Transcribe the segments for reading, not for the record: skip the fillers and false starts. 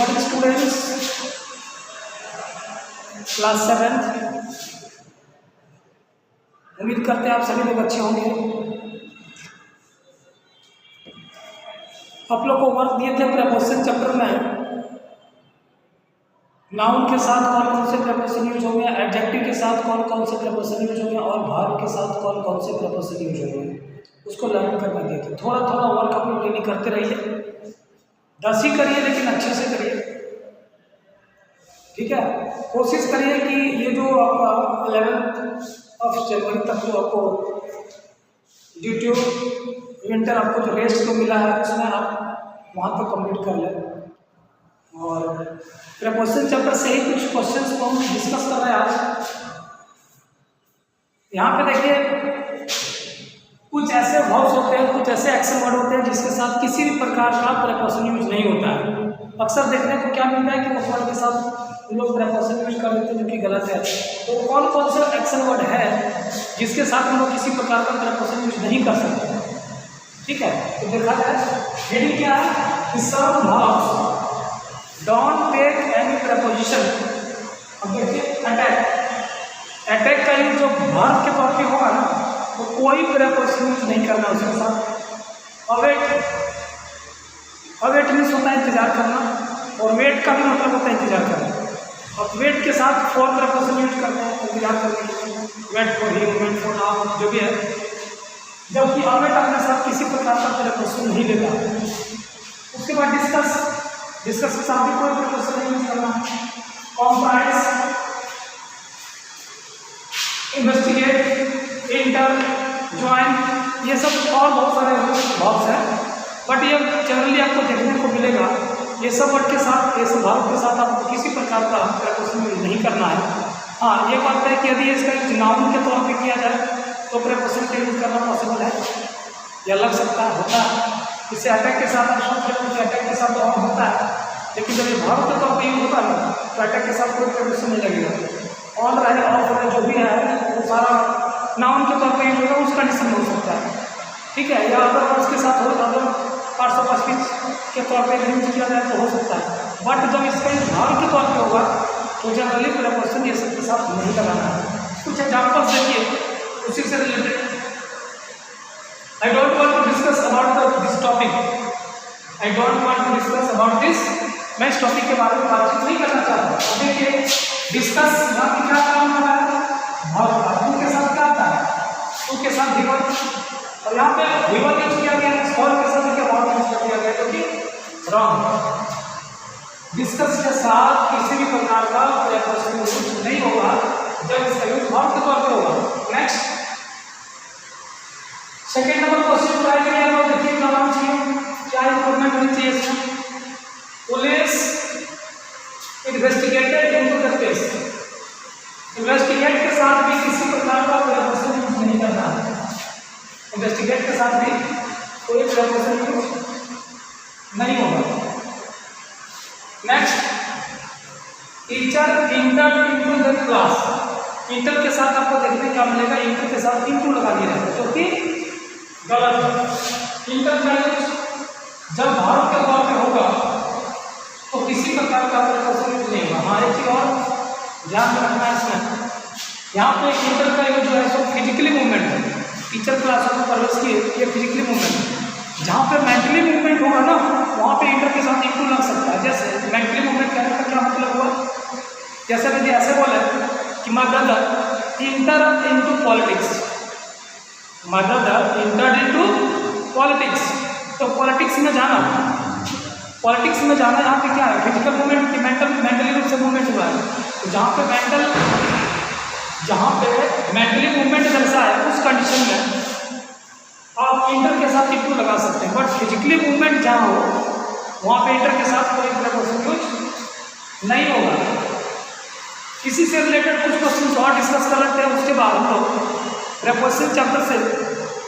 Morning students, class 7th। उम्मीद करते हैं आप सभी लोग अच्छे होंगे। आप लोग को वर्क दिए थे प्रीपोजिशन चैप्टर में, नाउन के साथ कौन कौन से प्रीपोजिशन यूज होंगे, एडजेक्टिव के साथ कौन कौन से प्रीपोजिशन यूज होंगे और वर्ब के साथ कौन कौन से प्रीपोजिशन यूज होंगे, उसको लर्न करना दिए थे। थोड़ा थोड़ा वर्क आप लोग डेली करते रहिए, 10 ही करिए लेकिन अच्छे से करिए, ठीक है। कोशिश करिए कि ये जो आपका 11th ऑफ जनवरी तक जो आपको ड्यू टू विंटर आपको जो रेस्ट को मिला है उसमें आप वहाँ तक कंप्लीट कर लें। और प्रीपोजिशन चैप्टर से ही कुछ क्वेश्चंस को हम डिस्कस कर रहे हैं आज। यहाँ पे देखिए कुछ ऐसे वर्ब्स होते हैं, कुछ ऐसे एक्शन वर्ड होते हैं जिसके साथ किसी भी प्रकार का प्रीपोजिशन यूज नहीं होता है। अक्सर देखने को क्या मिलता है कि उस वर्ड के साथ लोग प्रीपोजिशन यूज कर देते हैं, जो कि गलत है। तो कौन कौन से एक्शन वर्ड है जिसके साथ हम लोग किसी प्रकार का प्रीपोजिशन यूज नहीं कर सकते, ठीक है। तो देखा जाए हेडिंग क्या है कि some verbs don't take any preposition. अब देखिए अटैक, अटैक का यूज जो वर्ब के तौर पे होगा ना तो कोई प्रीपोजिशन यूज नहीं करना उसके साथ। अवेट, अवेट मीन्स होता है इंतजार करना, और वेट का भी मतलब होता है इंतजार करना। अब वेट के साथ फॉर प्रीपोजिशन यूज करते हैं इंतजार करने के लिए, wait for him, wait for now, जो भी है। जबकि अवेट अपने साथ किसी प्रकार का प्रीपोजिशन नहीं लेता। उसके बाद डिस्कस, डिस्कस के साथ भी कोई प्रीपोजिशन नहीं यूज करना। कॉम्प्राइज, इन्वेस्टिगेट, इंटर, ज्वाइन, ये सब और बहुत सारे वर्ब्स हैं, बट ये जनरली आपको देखने को मिलेगा। ये सब वर्ड के साथ, ये सब वर्ब के साथ आपको किसी प्रकार का प्रीपोजिशन यूज नहीं करना है। हाँ, ये बात है कि यदि इसका यूज नाउन के तौर पे किया जाए तो प्रीपोजिशन का यूज करना पॉसिबल है या लग सकता है, होता है। इससे अटैक के साथ आप सोच रहे हो कि अटैक के साथ और होता है, लेकिन जब ये वर्ब के तौर पर यूज होता है ना तो अटैक के साथ कोई प्रीपोजिशन नहीं लगेगा। ऑन रहे, ऑफ रहे, जो भी है वो सारा नाउन के तौर पर यूज होगा, उस कंडीशन में हो सकता है, ठीक है। या अदर वर्ड्स के साथ हो, अदर पार्ट्स ऑफ स्पीच के तौर पे यूज किया जाए तो हो सकता है। बट जब इसका यूज वर्ब के तौर पे होगा तो जनरली प्रीपोजिशन ये सब के साथ नहीं लगाना है। कुछ एग्जाम्पल्स देखिए उसी से related. I don't want to discuss about this topic, I don't want to discuss about this, मैं इस टॉपिक के बारे में बातचीत नहीं करना चाहता। देखिए डिस्कस यहाँ पे क्या काम हो रहा है, वर्ब के साथ क्या आता है, टू के साथ गिवन, और यहाँ पे गिवन यूज किया गया है, फॉर के साथ क्या वर्ब यूज किया गया है, जो कि रॉन्ग। डिस्कस के साथ किसी भी प्रकार का प्रीपोजिशन यूज नहीं होगा जब इसका यूज वर्ब के तौर पे होगा। Next, second number question try करिए। आप देखिए क्या होना चाहिए, क्या इंप्रूवमेंट होनी चाहिए इसमें। Police investigated into the case, investigate के साथ भी किसी प्रकार का प्रीपोजिशन यूज नहीं करना है। इन्वेस्टिगेट के साथ भी कोई प्रीपोजिशन यूज नहीं होगा। Next, teacher inter into the class, inter के साथ आपको देखने क्या मिलेगा, इंटर के साथ इनटू लगा दिया है, जो कि गलत है। इंटर का यूज जब वर्ब के तौर पे होगा तो किसी प्रकार का प्रीपोजिशन यूज नहीं होगा। हाँ, एक चीज और ध्यान में रखना है इसमें, यहाँ पे इंटर का यूज जो है सो फिजिकली मूवमेंट है। टीचर क्लासरूम में प्रवेश किए, ये फिजिकली मूवमेंट है। जहाँ पे मेंटली मूवमेंट होगा ना वहाँ पे इंटर के साथ इनटू लग सकता है। जैसे मेंटली मूवमेंट कहने का क्या मतलब हुआ, जैसे यदि ऐसे बोले कि my brother inter into politics, my brother entered into politics, तो पॉलिटिक्स में जाना, पॉलिटिक्स में जाना यहाँ पे क्या है, फिजिकल मूवमेंट की मेंटली रूप से मूवमेंट हुआ है। तो जहाँ पे मेंटली मूवमेंट जैसा है उस कंडीशन में आप इंटर के साथ इनटू लगा सकते हैं। बट फिजिकली मूवमेंट जहाँ हो वहाँ पे इंटर के साथ कोई प्रीपोजिशन यूज नहीं होगा। इसी से रिलेटेड कुछ क्वेश्चन और डिस्कस कर लेते हैं, उसके बाद हम लोग प्रीपोजिशन चैप्टर से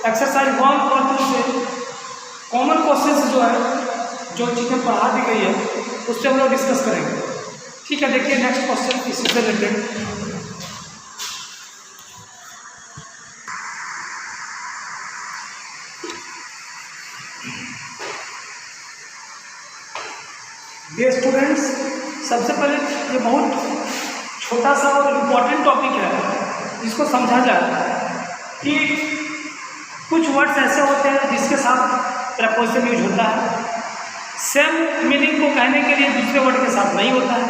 एक्सरसाइज 1 और 2 से कॉमन क्वेश्चंस जो है, जो चीज़ें पढ़ा दी गई है उससे हम लोग डिस्कस करेंगे, ठीक है। देखिए नेक्स्ट क्वेश्चन इसी से रिलेटेड। ये स्टूडेंट्स, सबसे पहले ये बहुत छोटा सा और इम्पोर्टेंट टॉपिक है, जिसको समझा जाए कि कुछ वर्ड्स ऐसे होते हैं जिसके साथ प्रपोजिशन यूज होता है, सेम मीनिंग को कहने के लिए दूसरे वर्ड के साथ नहीं होता है।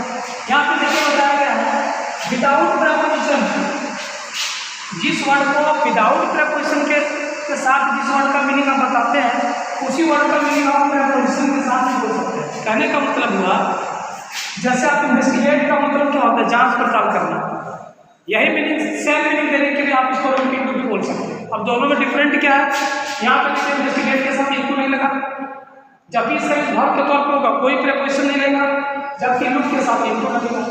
यहाँ पे देखिए बताया गया है विदाउट प्रपोजिशन, जिस वर्ड को विदाउट प्रपोजिशन के साथ जिस वर्ड का मीनिंग आप बताते हैं, उसी वर्ड का मीनिंग आप प्रपोजिशन के साथ नहीं बोल सकते हैं। कहने का मतलब हुआ, जैसे आप इन्वेस्टिगेट का मतलब क्या होता है, जांच पड़ताल करना, यही मीनिंग सेम मीनिंग देने के लिए आप इसको इनटू भी बोल सकते हैं। अब दोनों में डिफरेंट क्या है, यहाँ पे देखिए इन्वेस्टिगेट के साथ इनटू नहीं लगा, जबकि इसका वर्ब के तौर पर होगा, कोई प्रपोजिशन नहीं लेगा, जबकि लुक के साथ इनटू लगेगा।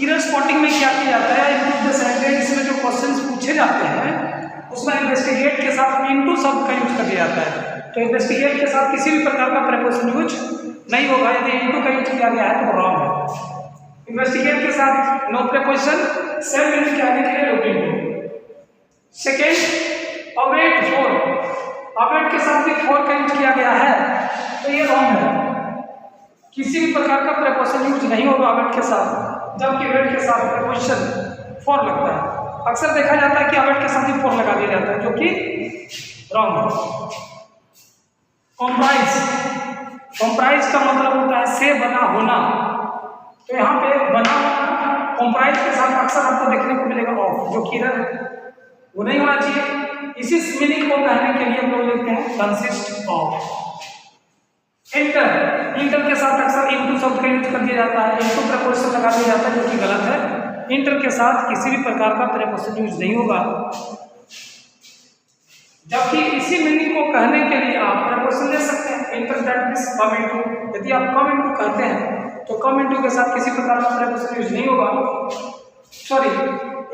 एरर स्पॉटिंग में क्या किया जाता है, इनटू द सेंटेंस में जो क्वेश्चंस पूछे जाते हैं उसमें इन्वेस्टिगेट के साथ इनटू शब्द का यूज कर दिया जाता है। तो इन्वेस्टिगेट के साथ किसी भी प्रकार का प्रपोजिशन यूज नहीं होगा। यदि इनटू का यूज किया गया है तो रॉन्ग है। इन्वेस्टिगेट के साथ नो प्रपोजिशन, सेम मीनिंग कहने के लिए look into. Second, await for, await के साथ भी फॉर का यूज किया गया है तो ये रॉन्ग है। किसी भी प्रकार का प्रपोजिशन यूज नहीं होगा अवेट के साथ, जबकि अवेट के साथ प्रपोजिशन फॉर लगता है। अक्सर देखा जाता है कि अवेट के साथ ही फॉर लगा दिया जाता है, जो कि रॉन्ग है। कॉम्प्राइज, कॉम्प्राइज का मतलब होता है से बना होना, तो यहाँ पे बना होना कॉम्प्राइज के साथ अक्सर आपको देखने को मिलेगा ऑफ, जो कि इधर वो नहीं होना चाहिए। इसी मीनिंग को कहने के लिए हम लोग लेते हैं कंसिस्ट ऑफ। इंटर, इंटर के साथ अक्सर इनटू शब्द का यूज कर दिया जाता है, इनटू प्रपोजिशन लगा दिया जाता है, जो कि गलत है। इंटर के साथ किसी भी प्रकार का प्रपोजिशन यूज नहीं होगा, जबकि इसी मीनिंग को कहने के लिए आप प्रपोजिशन ले सकते हैं। Inter that means come into, यदि आप कम इनटू कहते हैं तो कम इनटू के साथ किसी प्रकार का प्रपोजिशन यूज नहीं होगा। सॉरी,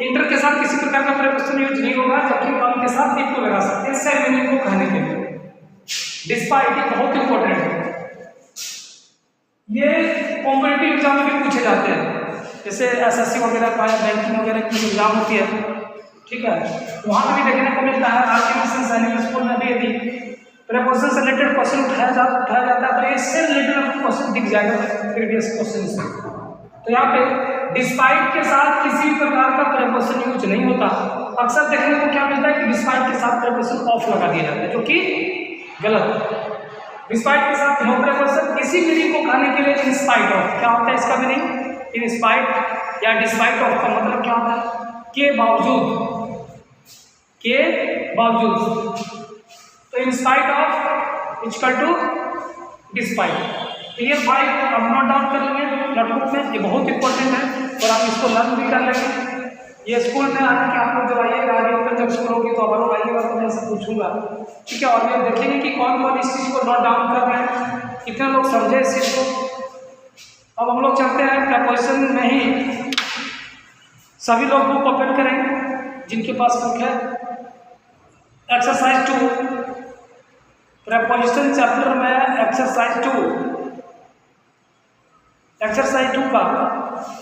इंटर के साथ किसी प्रकार का प्रपोजिशन यूज नहीं होगा, जबकि कम के साथ इनटू लगा सकते हैं सेम मीनिंग को कहने के लिए। डिस्पाइट, ये बहुत इंपॉर्टेंट है, ये कॉम्पिटिटिव एग्जाम में भी पूछे जाते हैं, जैसे एसएससी वगैरह का या बैंकिंग वगैरह की एग्जाम होती है, ठीक है, वहाँ पे भी देखने को मिलता है। आपके मिशन सैनिक स्कूल में भी यदि प्रपोजिशन से रिलेटेड क्वेश्चन उठाया जाता है तो इससे रिलेटेड आपको क्वेश्चन दिख जाएगा प्रीवियस क्वेश्चन से। तो यहाँ पे डिस्पाइट के साथ किसी भी प्रकार का प्रपोजिशन यूज नहीं होता। अक्सर देखने को क्या मिलता है कि डिस्पाइट के साथ प्रपोजिशन ऑफ लगा दिया जाता है, जो कि गलत। डिस्पाइट के साथ नो प्रपोजिशन, इसी मीनिंग को कहने के लिए इन स्पाइट ऑफ, क्या होता है इसका मीनिंग, इन स्पाइट या डिस्पाइट ऑफ का मतलब क्या होता है, के बावजूद, के बावजूद। तो in spite of equal to despite. तो ये 5 आप नोट डाउन कर लेंगे नोटबुक में, ये बहुत इंपॉर्टेंट है और आप इसको लर्न भी कर लेंगे। ये स्कूल में आने के आप लोग जब आइएगा, आगे ऊपर जब स्कूल होगी तो अब लोग आइएगा तो मैं ऐसे पूछूंगा, ठीक है, और ये देखेंगे कि कौन कौन इस चीज़ को नोट डाउन कर रहे हैं, कितने लोग समझे इस चीज़ को। अब हम लोग चलते हैं प्रपोजिशन में ही, सभी लोग बुक ओपन करेंगे जिनके पास बुक है। एक्सरसाइज 2, प्रपोजिशन चैप्टर में एक्सरसाइज 2, एक्सरसाइज 2 का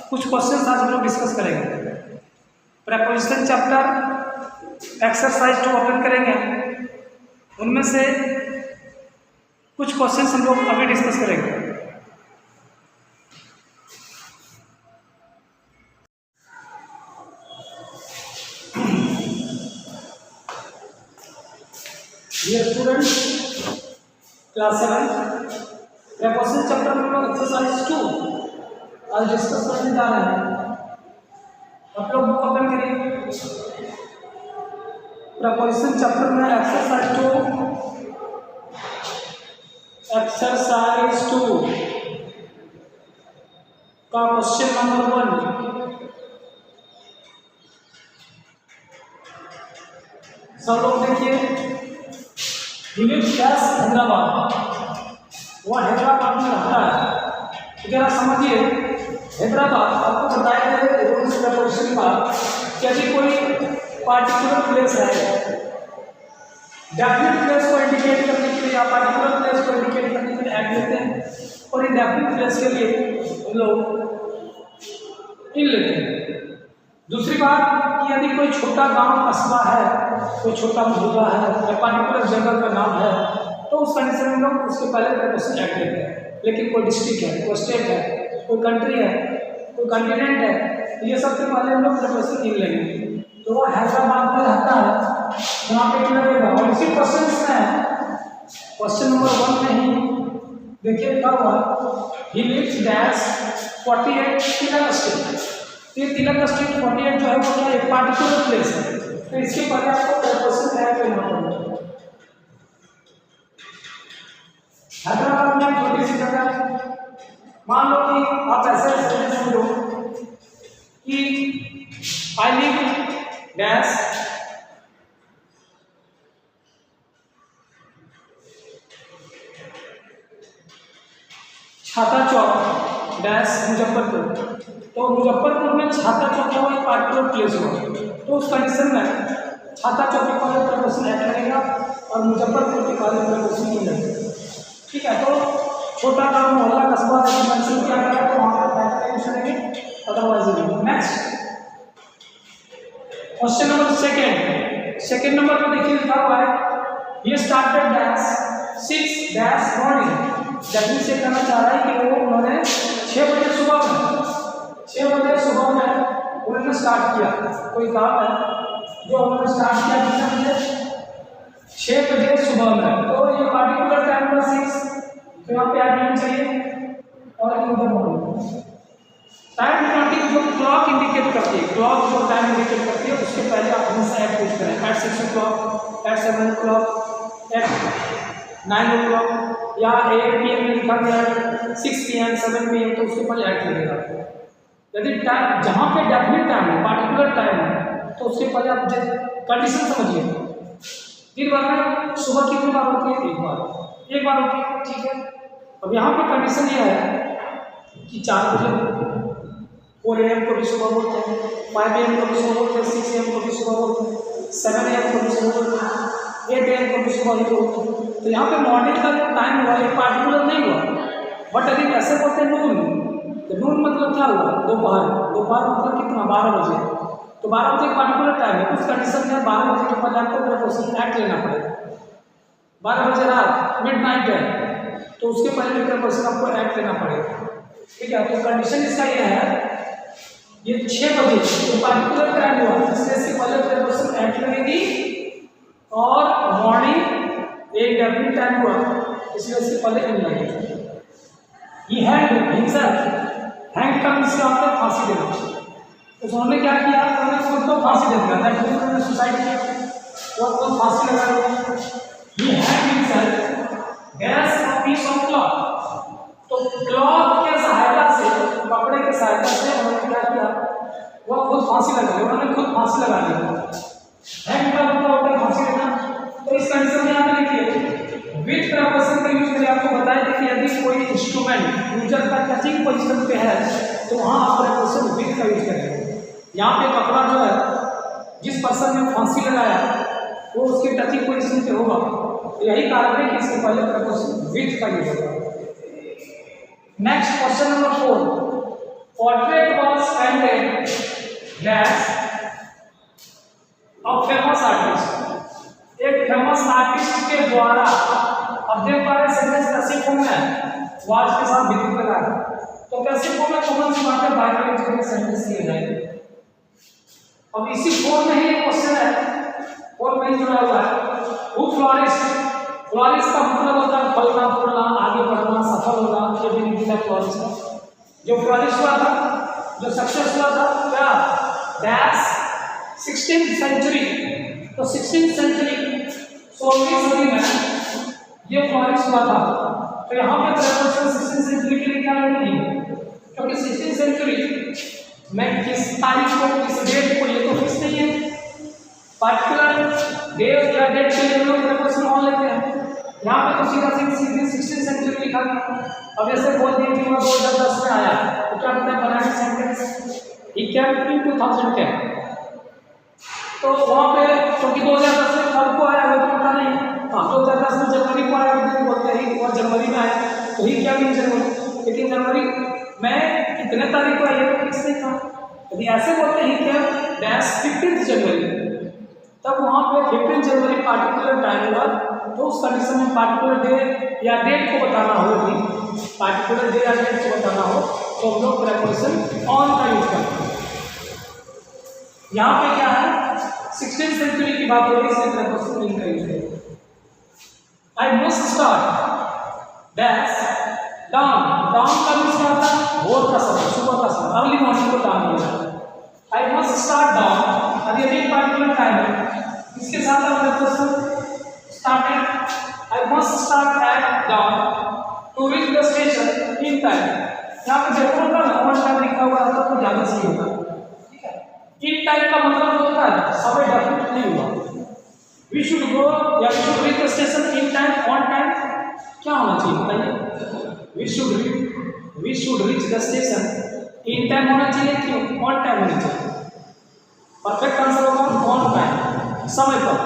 कुछ क्वेश्चन आज हम लोग डिस्कस करेंगे। प्रपोजिशन चैप्टर एक्सरसाइज 2 ओपन करेंगे, उनमें से कुछ क्वेश्चन हम लोग अभी डिस्कस करेंगे। ये स्टूडेंट क्लास 7 प्रपोजिशन चैप्टर में लोग एक्सरसाइज 2 आज डिस्कस करने जा रहे हैं। आप लोग बुक ओपन करिए। प्रपोजिशन चैप्टर में एक्सरसाइज 2 का क्वेश्चन नंबर 1। सब लोग देखिए, हैदराबाद, वह हैदराबाद में रहता है। जरा समझिए, हैदराबाद आपको बताया गया रूल्स प्रपोजिशन का कि यदि कोई पार्टिकुलर प्लेस है, डेफिनेट प्लेस को इंडिकेट करने के लिए या पार्टिकुलर प्लेस को इंडिकेट करने के लिए ऐड लेते हैं, और इंडेफिनिट प्लेस के लिए हम लोग इन लेते हैं। दूसरी बात कि यदि कोई छोटा गांव कस्बा है, कोई छोटा मोहल्ला है या पार्टिकुलर जगह का नाम है, तो उस कंडीशन में लोग उसके पहले प्रपोजिशन ऐड लेते हैं। लेकिन कोई डिस्ट्रिक्ट है, कोई स्टेट है, कोई कंट्री है, कोई कॉन्टिनेंट है, तो ये सबसे पहले हम लोग प्रेपोजिशन इन लेंगे। तो वो हैदराबाद में रहता है, वहाँ पे क्या लगेगा। और इसी क्वेश्चन में क्वेश्चन नंबर 1 में ही देखिए क्या हुआ, he lives dash 48 Tilak street. ये तिलक स्ट्रीट 48 जो है वो क्या एक पार्टिकुलर प्लेस है, तो इसके पहले आपको प्रेपोजिशन ऐड करना पड़ेगा। हैदराबाद में छोटी सी जगह, मान लो कि आप ऐसे समझो कि आई लिव डैश छाता चौक डैश मुजफ्फरपुर। तो मुजफ्फरपुर में छाता चौक का एक पार्टिकुलर प्लेस हुआ, तो उस कंडीशन में छाता चौक के पहले प्रेपोजिशन ऐड करेगा और मुजफ्फरपुर के पहले प्रेपोजिशन नहीं लगेगा। ठीक है, तो छोटा गाँव मोहल्ला कस्बा मेंशन किया गया तो वहाँ पर फैक्टर यूज करेंगे, otherwise. Next question number second number पर देखिए लिखा हुआ है, ये started dash 6 dash morning. That means ये कहना चाह रहा है कि वो उन्होंने 6 बजे सुबह में उन्होंने स्टार्ट किया कोई काम है जो उन्होंने स्टार्ट किया कितने बजे, 6 बजे सुबह में। तो ये पार्टिकुलर टाइम नंबर 6, तो यहाँ पे ऐड करना चाहिए। और in the morning time denoting जो क्लॉक इंडिकेट करती है, क्लॉक जो टाइम इंडिकेट करती है उसके पहले आप हमेशा ऐड यूज करें। At 6 o'clock, at 7 o'clock, at 9 o'clock या 8 PM में लिखा गया है 6 PM 7 PM, तो उसके पहले ऐड लगेगा। यदि टाइम जहाँ पे डेफिनेट टाइम है, पार्टिकुलर टाइम है, तो उसके पहले आप कंडीशन समझिए। दिन भर में सुबह कितनी बार होती है, एक बार होती है। ठीक है, अब यहाँ पे कंडीशन ये है कि 4 बजे 4 AM को भी सुबह बोलते हैं, 5 AM को भी सुबह बोलते हैं, 6 AM को भी सुबह बोलते हैं, 7 AM को भी सुबह बोलते हैं, 8 AM को भी सुबह ही बोलते हैं। तो यहाँ पे मॉर्निंग का जो टाइम हुआ एक पार्टिकुलर नहीं हुआ, बट यदि ऐसे बोलते हैं नून, तो नून मतलब क्या हुआ, दोपहर मतलब कितना, 12 बजे। तो 12 बजे एक पार्टिकुलर टाइम है, उस कंडीशन में 12 बजे के पहले आपको प्रेपोजिशन ऐड लेना पड़ेगा। 12 बजे रात मिडनाइट है, तो उसके पहले प्रेपोजिशन आपको ऐड लेना पड़ेगा। ठीक है, तो कंडीशन इसका ये है, ये 6 बजे तो पार्टिकुलर टाइम हुआ, इसलिए इससे पहले प्रेपोजिशन ऐड लगेगी। और मॉर्निंग एक डेफिनेट टाइम हुआ, इसलिए इससे पहले इन लगेगी। ये हैंग का मीन्स क्या होता है, फांसी देना। तो उन्होंने क्या किया, उन्होंने खुद को फांसी दे दिया, उन्होंने सुसाइड किया, वो खुद फांसी लगा दिया। ये hang means gas a piece of cloth. तो क्लॉथ के सहायता से, कपड़े के सहायता से उन्होंने क्या किया, वो खुद फांसी लगा लिया, उन्होंने खुद फांसी लगा लिया। हैंग का मतलब होता है फांसी देना। तो इस कंडीशन में आप लिखिए विथ प्रेपोजिशन का यूज करिए। आपको बताया था कि यदि कोई इंस्ट्रूमेंट यूजर का टचिंग पोजीशन पे है तो वहाँ आप प्रेपोजिशन विथ का यूज करेंगे। यहाँ पे कपड़ा जो है, जिस पर्सन ने फांसी लगाया वो उसके टचिंग पोजीशन पे होगा, तो यही कारण है कि इसके पहले प्रेपोजिशन विथ का यूज होगा। Next question number 4, portrait was painted dash of famous artist. एक फेमस आर्टिस्ट के द्वारा। अब देख पा रहे सेंटेंस कैसे फॉर्म में वाज के साथ बिल्कुल लगा है, तो कैसे फॉर्म में कॉमन सी बातें बायोलॉजी के सेंटेंस किए जाएंगे। अब इसी फॉर्म में ही एक क्वेश्चन है, फॉर्म में जुड़ा हुआ है, हु फ्लोरिस्ट। फ्लोरिस्ट का मतलब होता है फलना फूलना, आगे बढ़ना, सफल होना, ये भी निकला फ्लोरिस्ट। जो फ्लोरिश हुआ था, जो सक्सेस हुआ था क्या, डैश 16th सेंचुरी। तो 16th सेंचुरी 16वीं सदी में ये फ्लोरिश हुआ था। तो यहाँ पे प्रेपोजिशन 16th सेंचुरी के लिए क्या लगेगी, क्योंकि 16th सेंचुरी में किस तारीख को, किस डेट को, ये तो फिक्स नहीं है। पार्टिकुलर डेट या डेट के लिए हम लोग प्रेपोजिशन ऑन लेते हैं। यहाँ पे तो सीधा 16th सेंचुरी लिखा गया। अब ऐसे बोल दिए कि वो 2010 में आया, तो क्या पता है बनाने सेंटेंस ही केम इन 2010। तो वहाँ पे क्योंकि 2010 में कब को आया वो तो पता नहीं। हाँ, 2010 में जनवरी को आया, तो बोलते हैं वो जनवरी में आया, तो ही क्या भी जनवरी, लेकिन जनवरी में कितने तारीख को आया तो फिक्स नहीं था। यदि ऐसे बोलते हैं क्या डैश 15th जनवरी, तब तब वहाँ पे 15 जनवरी पार्टिकुलर टाइम होगा, तो उस कंडीशन में पार्टिकुलर डे या डेट को बताना हो, यदि पार्टिकुलर डे या डेट को बताना हो तो हम लोग प्रीपोजिशन ऑन का यूज करते हैं। यहाँ पे क्या है, 16th सेंचुरी की बात हो रही है, इसलिए प्रीपोजिशन इन का यूज है। आई must start dash down, down का मीन्स क्या होता है, भोर का समय, सुबह का समय, अर्ली मॉर्निंग को डाउन होता है। आई मस्ट स्टार्ट डाउन, अब ये एक पार्टिकुलर टाइम है, इसके साथ आप preposition started. I must start at dawn to reach the station in time. यहाँ पे जब होता है ऑन टाइम लिखा हुआ होता है तो ज़्यादा सही होगा, ठीक है। इन टाइम का मतलब होता है समय डेफिनेट नहीं हुआ। वी शुड गो या we should reach the station in time, on time क्या होना चाहिए बताइए? We should reach the station in time होना चाहिए कि ऑन टाइम होना चाहिए? परफेक्ट आंसर होगा ऑन टाइम, समय पर।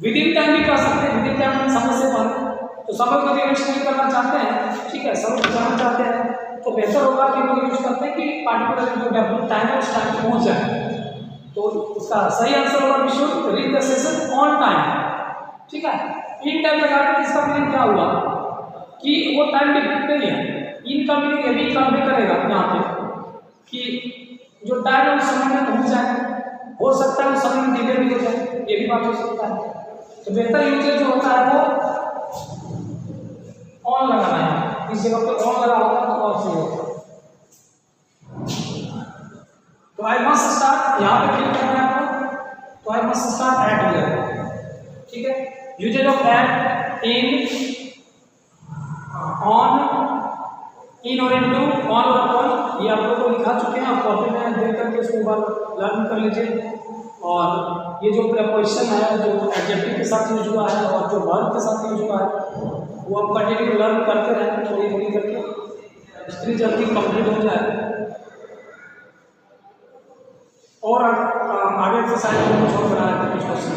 विद इन टाइम भी कर सकते हैं, विद इन टाइम समय से पहले, तो समय को यदि वेस्ट नहीं करना चाहते हैं, ठीक है, समय बचाना चाहते हैं, तो बेहतर होगा कि लोग यूज करते हैं कि पार्टिकुलर जो डेवलप टाइम है उस टाइम पे पहुंच जाए। तो उसका सही आंसर होगा we should reach the station on time, ठीक है। इन टाइम लगा के इसका मीनिंग क्या हुआ कि वो टाइम डिफरेंट नहीं है। इन का मीनिंग ये भी कन्वे करेगा यहाँ पे कि जो टाइम है उस समय में पहुंच जाए, हो सकता है उस समय में डिले भी हो जाए, ये भी बात हो सकता है। तो बेहतर यूजेज जो होता है वो ऑन लगाना है, इस जगह पे ऑन लगा होगा तो और सही होगा। तो आई मस्ट स्टार्ट यहाँ पे क्लिक करना है आपको, तो I must start at here, ठीक है। Usages of at, in, on, in और इनटू, ऑन और अपॉन, ये आप लोगों को लिखा चुके हैं, आप कॉपी में देख करके इसको एक बार लर्न कर लीजिए। और ये जो प्रीपोजिशन है, जो एडजेक्टिव के साथ यूज हुआ है और जो वर्ब के साथ यूज हुआ है, वो आप कंटिन्यू लर्न करते रहें, थोड़ी थोड़ी करके, जितनी जल्दी कंप्लीट हो जाए। और आगे एक्सरसाइज में कुछ और बनाया था, कुछ क्वेश्चन